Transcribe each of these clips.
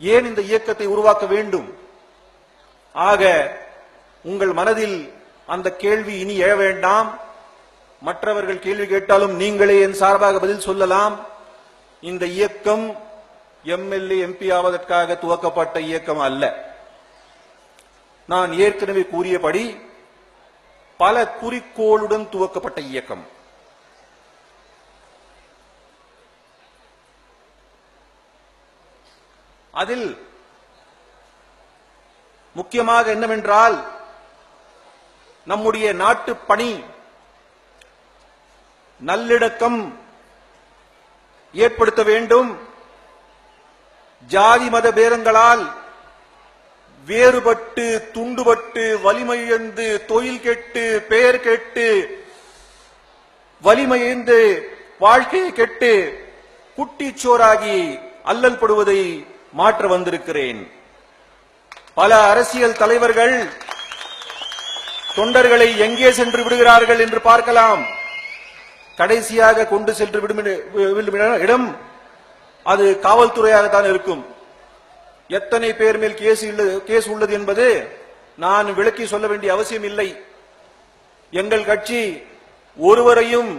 ஏன் இந்த இயக்கத்தை உருவாக்க வேண்டும்? ஆக உங்கள் மனதில் அந்த கேள்வி இனி எழ வேண்டாம். மற்றவர்கள் கேள்வி கேட்டாலும் நீங்களே என் சார்பாக பதில் சொல்லலாம். இந்த இயக்கம் எம்எல்ஏ எம்பி ஆவதற்காக துவக்கப்பட்ட இயக்கம் அல்ல. நான் ஏற்கனவே கூறியபடி பல குறிக்கோளுடன் துவக்கப்பட்ட இயக்கம். அதில் முக்கியமாக என்னவென்றால், நம்முடைய நாட்டு பணி நல்லிணக்கம் ஏற்படுத்த வேண்டும். ஜாதி மத பேதங்களால் வேறுபட்டு துண்டுபட்டு வலிமையந்து தொழில் கெட்டு பெயர் கெட்டு வலிமையந்து வாழ்க்கையை கெட்டு குட்டிச்சோராகி அல்லல் படுவதை மாற்ற வந்திருக்கிறேன். பல அரசியல் தலைவர்கள் தொண்டர்களை எங்கே சென்று விடுகிறார்கள் என்று பார்க்கலாம். கடைசியாக கொண்டு சென்று விடும் இடம் அது காவல்துறையாகத்தான் இருக்கும். எத்தனை பேர் மேல் கேஸ் உள்ளது என்பது நான் விளக்கி சொல்ல வேண்டிய அவசியம் இல்லை. எங்கள் கட்சி ஒருவரையும்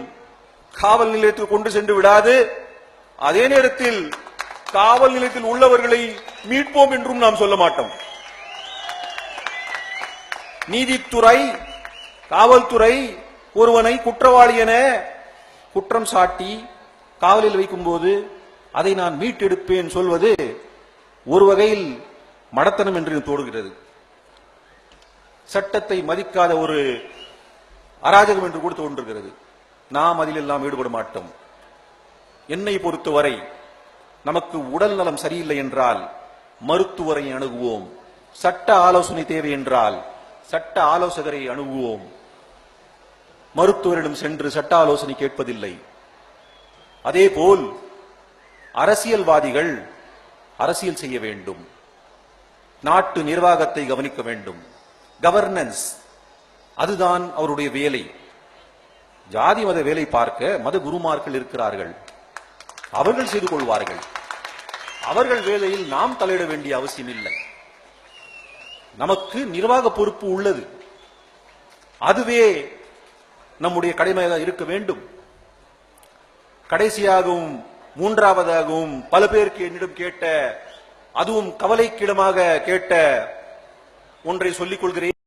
காவல் நிலையத்தில் கொண்டு சென்று விடாது. அதே நேரத்தில் காவல் நிலையத்தில் உள்ளவர்களை மீட்போம் என்றும் நாம் சொல்ல மாட்டோம். நீதித்துறை, காவல்துறை ஒருவனை குற்றவாளி என குற்றம் சாட்டி காவலில் வைக்கும் போது அதை நான் மீட்டெடுப்பேன் சொல்வது ஒரு வகையில் மடத்தனம் என்று தோடுகிறது. சட்டத்தை மதிக்காத ஒரு அராஜகம் என்று கூட தோன்றுகிறது. நாம் அதில் எல்லாம் ஈடுபட மாட்டோம். என்னை பொறுத்தவரை நமக்கு உடல் நலம் சரியில்லை என்றால் மருத்துவரை அணுகுவோம். சட்ட ஆலோசனை தேவை என்றால் சட்ட ஆலோசகரை அணுகுவோம். மருத்துவரிடம் சென்று சட்ட ஆலோசனை கேட்பதில்லை. அதேபோல் அரசியல்வாதிகள் அரசியல் செய்ய வேண்டும். நாட்டு நிர்வாகத்தை கவனிக்க வேண்டும். கவர்னன்ஸ், அதுதான் அவருடைய வேலை. ஜாதி மத வேலை பார்க்க மத குருமார்கள் இருக்கிறார்கள். அவர்கள் செய்து கொள்வார்கள். அவர்கள் வேலையில் நாம் தலையிட வேண்டிய அவசியம் இல்லை. நமக்கு நிர்வாக பொறுப்பு உள்ளது. அதுவே நம்முடைய கடமையாக இருக்க வேண்டும். கடைசியாகவும் மூன்றாவதாகவும் பல பேருக்கு என்னிடம் கேட்ட, அதுவும் கவலைக்கிடமாக கேட்ட ஒன்றை சொல்லிக் கொள்கிறேன்.